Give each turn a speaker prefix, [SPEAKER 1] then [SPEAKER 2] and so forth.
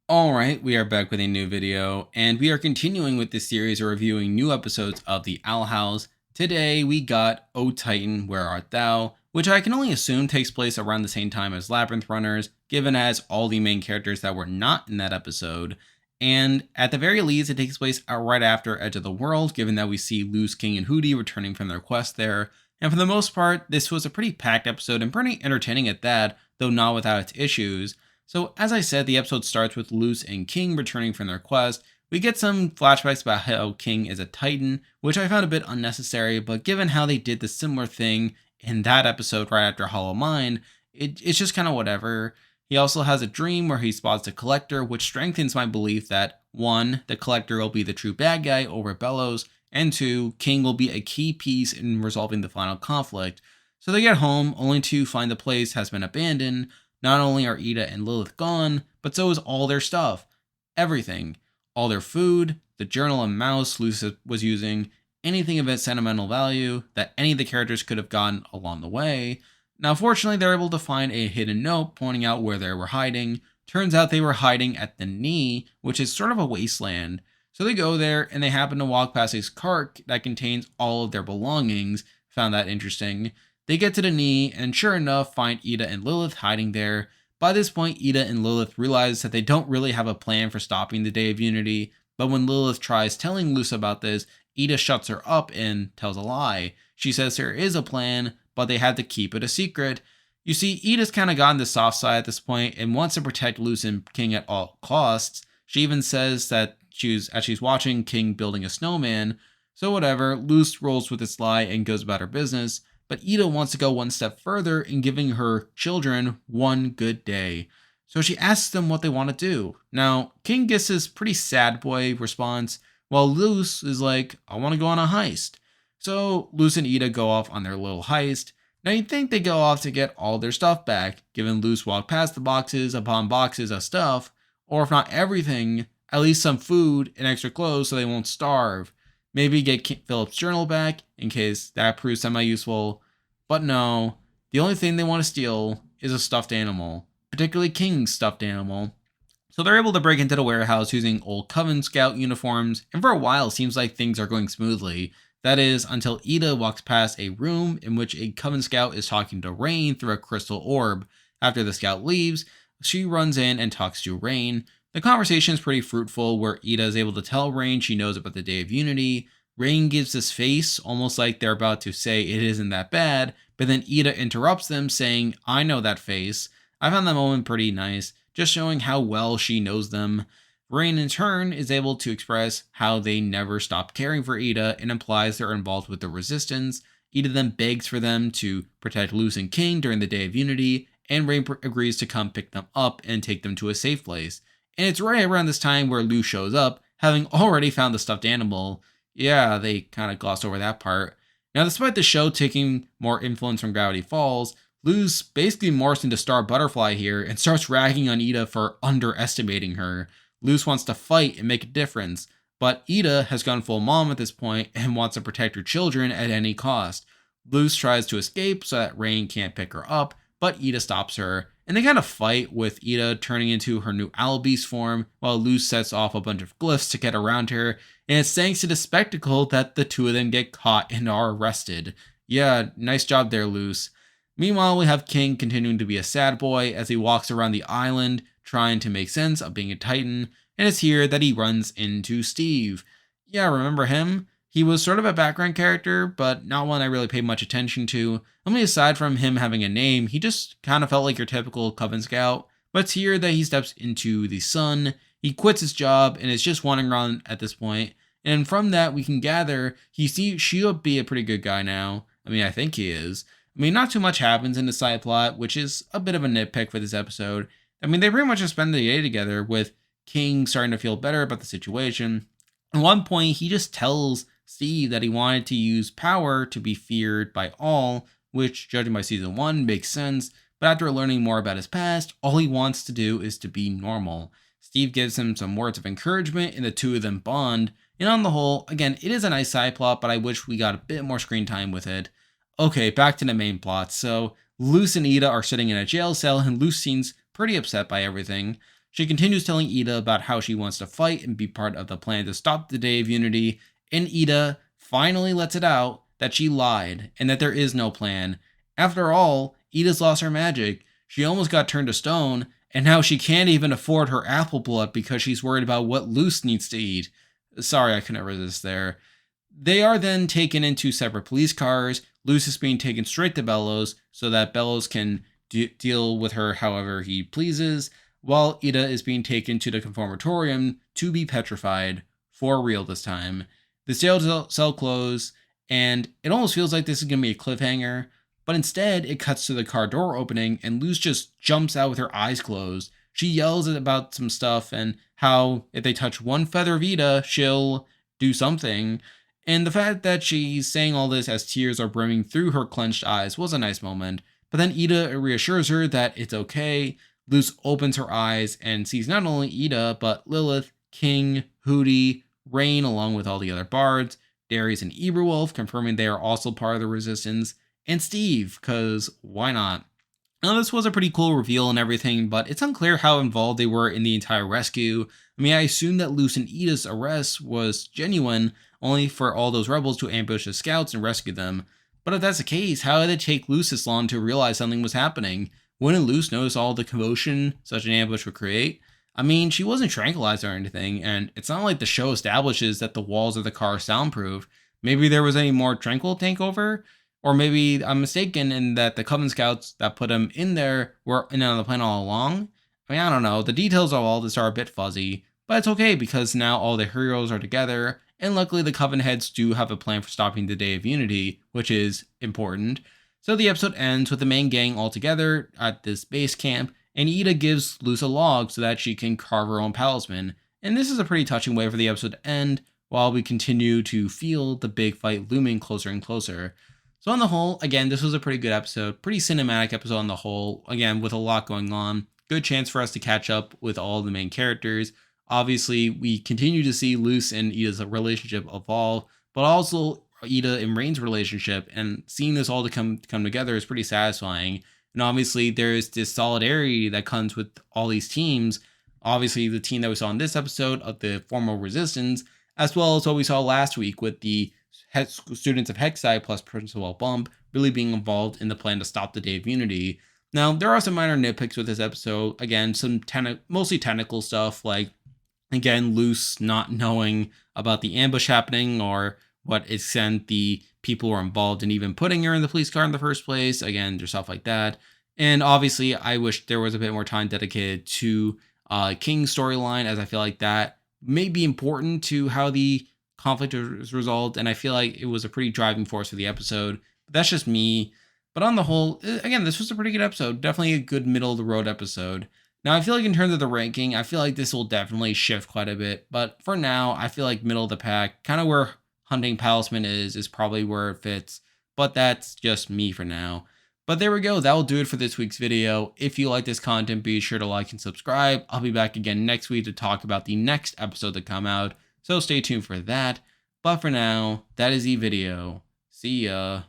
[SPEAKER 1] Alright, we are back with a new video, and we are continuing with this series of reviewing new episodes of The Owl House. Today we got O Titan, Where Art Thou, which I can only assume takes place around the same time as Labyrinth Runners, given as all the main characters that were not in that episode. And at the very least, it takes place right after Edge of the World, given that we see Luz, King, and Hootie returning from their quest there. And for the most part, this was a pretty packed episode and pretty entertaining at that, though not without its issues. So, as I said, the episode starts with Luz and King returning from their quest. We get some flashbacks about how King is a Titan, which I found a bit unnecessary, but given how they did the similar thing in that episode right after Hollow Mind, it's just kind of whatever. He also has a dream where he spots the Collector, which strengthens my belief that 1. The Collector will be the true bad guy over Bellows, and 2. King will be a key piece in resolving the final conflict. So they get home, only to find the place has been abandoned. Not only are Eda and Lilith gone, but so is all their stuff. Everything. All their food, the journal and mouse Luz was using, anything of its sentimental value that any of the characters could have gotten along the way. Now, fortunately, they're able to find a hidden note pointing out where they were hiding. Turns out they were hiding at the knee, which is sort of a wasteland. So they go there and they happen to walk past a cart that contains all of their belongings. Found that interesting. They get to the knee and sure enough find Eda and Lilith hiding there. By this point, Eda and Lilith realize that they don't really have a plan for stopping the Day of Unity, but when Lilith tries telling Luz about this, Eda shuts her up and tells a lie. She says there is a plan, but they had to keep it a secret. You see, Eda's kind of gotten the soft side at this point and wants to protect Luz and King at all costs. She even says that as she's watching King building a snowman. So whatever, Luz rolls with this lie and goes about her business. But Eda wants to go one step further in giving her children one good day. So she asks them what they want to do. Now, King gets this pretty sad boy response, while Luz is like, I want to go on a heist. So Luz and Eda go off on their little heist. Now you'd think they go off to get all their stuff back, given Luz walked past the boxes upon boxes of stuff, or if not everything, at least some food and extra clothes so they won't starve. Maybe get Philip's journal back in case that proves semi-useful. But no, the only thing they want to steal is a stuffed animal, particularly King's stuffed animal. So they're able to break into the warehouse using old Coven Scout uniforms, and for a while it seems like things are going smoothly. That is, until Eda walks past a room in which a Coven Scout is talking to Rain through a crystal orb. After the scout leaves, she runs in and talks to Rain. The conversation is pretty fruitful, where Eda is able to tell Rain she knows about the Day of Unity. Rain gives this face, almost like they're about to say it isn't that bad, but then Eda interrupts them, saying, I know that face. I found that moment pretty nice, just showing how well she knows them. Rain, in turn, is able to express how they never stopped caring for Eda and implies they're involved with the Resistance. Eda then begs for them to protect Luz and King during the Day of Unity, and Rain agrees to come pick them up and take them to a safe place. And it's right around this time where Luz shows up, having already found the stuffed animal. Yeah, they kind of glossed over that part. Now, despite the show taking more influence from Gravity Falls, Luz basically morphs into Star Butterfly here and starts ragging on Eda for underestimating her. Luz wants to fight and make a difference, but Eda has gone full mom at this point and wants to protect her children at any cost. Luz tries to escape so that Rain can't pick her up, but Eda stops her, and they kind of fight with Eda turning into her new Owl Beast form, while Luz sets off a bunch of glyphs to get around her, and it's thanks to the spectacle that the two of them get caught and are arrested. Yeah, nice job there, Luz. Meanwhile, we have King continuing to be a sad boy as he walks around the island trying to make sense of being a Titan, and it's here that he runs into Steve. Yeah, remember him? He was sort of a background character, but not one I really paid much attention to. I mean, aside from him having a name, he just kind of felt like your typical Coven Scout. But it's here that he steps into the sun. He quits his job and is just wandering around at this point. And from that, we can gather she'll be a pretty good guy now. I mean, I think he is. I mean, not too much happens in the side plot, which is a bit of a nitpick for this episode. I mean, they pretty much just spend the day together, with King starting to feel better about the situation. At one point, he just tells Steve that he wanted to use power to be feared by all, which, judging by season 1, makes sense, but after learning more about his past, all he wants to do is to be normal. Steve gives him some words of encouragement, and the two of them bond, and on the whole, again, it is a nice side plot, but I wish we got a bit more screen time with it. Okay, back to the main plot. So, Luz and Eda are sitting in a jail cell, and Luz seems pretty upset by everything. She continues telling Eda about how she wants to fight and be part of the plan to stop the Day of Unity, and Eda finally lets it out that she lied and that there is no plan. After all, Eda's lost her magic. She almost got turned to stone, and now she can't even afford her apple blood because she's worried about what Luz needs to eat. Sorry, I couldn't resist there. They are then taken into separate police cars. Luz is being taken straight to Bellows so that Bellows can deal with her however he pleases, while Eda is being taken to the conformatorium to be petrified, for real this time. The jail cell closed, and it almost feels like this is going to be a cliffhanger, but instead it cuts to the car door opening and Luz just jumps out with her eyes closed. She yells about some stuff and how if they touch one feather of Eda, she'll do something. And the fact that she's saying all this as tears are brimming through her clenched eyes was a nice moment. But then Eda reassures her that it's okay. Luz opens her eyes and sees not only Eda, but Lilith, King, Hootie, Rain, along with all the other bards, Darius and Eberwolf, confirming they are also part of the resistance, and Steve, because why not? Now, this was a pretty cool reveal and everything, but it's unclear how involved they were in the entire rescue. I mean, I assume that Luz and Eda's arrest was genuine, only for all those rebels to ambush the scouts and rescue them. But if that's the case, how did it take Luz this long to realize something was happening? Wouldn't Luz notice all the commotion such an ambush would create? I mean, she wasn't tranquilized or anything, and it's not like the show establishes that the walls of the car are soundproof. Maybe there was any more tranquil takeover? Or maybe I'm mistaken in that the Coven Scouts that put him in there were in on the plan all along? I mean, I don't know. The details of all this are a bit fuzzy, but it's okay because now all the heroes are together, and luckily the Coven heads do have a plan for stopping the Day of Unity, which is important. So the episode ends with the main gang all together at this base camp, and Eda gives Luz a log so that she can carve her own talisman. And this is a pretty touching way for the episode to end, while we continue to feel the big fight looming closer and closer. So on the whole, again, this was a pretty good episode, pretty cinematic episode on the whole, again, with a lot going on. Good chance for us to catch up with all the main characters. Obviously, we continue to see Luz and Eda's relationship evolve, but also Eda and Rain's relationship, and seeing this all to come together is pretty satisfying. And obviously, there's this solidarity that comes with all these teams. Obviously, the team that we saw in this episode of the formal resistance, as well as what we saw last week with the students of Hexai plus Principal Bump really being involved in the plan to stop the Day of Unity. Now, there are some minor nitpicks with this episode. Again, some mostly technical stuff, like, again, Luz not knowing about the ambush happening or what extent the people were involved in even putting her in the police car in the first place. Again, there's stuff like that. And obviously, I wish there was a bit more time dedicated to King's storyline, as I feel like that may be important to how the conflict was resolved, and I feel like it was a pretty driving force for the episode. But that's just me. But on the whole, again, this was a pretty good episode. Definitely a good middle of the road episode. Now, I feel like in terms of the ranking, I feel like this will definitely shift quite a bit. But for now, I feel like middle of the pack, kind of where Hunting Talisman is probably where it fits. But that's just me for now. But there we go. That will do it for this week's video. If you like this content, be sure to like and subscribe. I'll be back again next week to talk about the next episode to come out. So stay tuned for that. But for now, that is the video. See ya.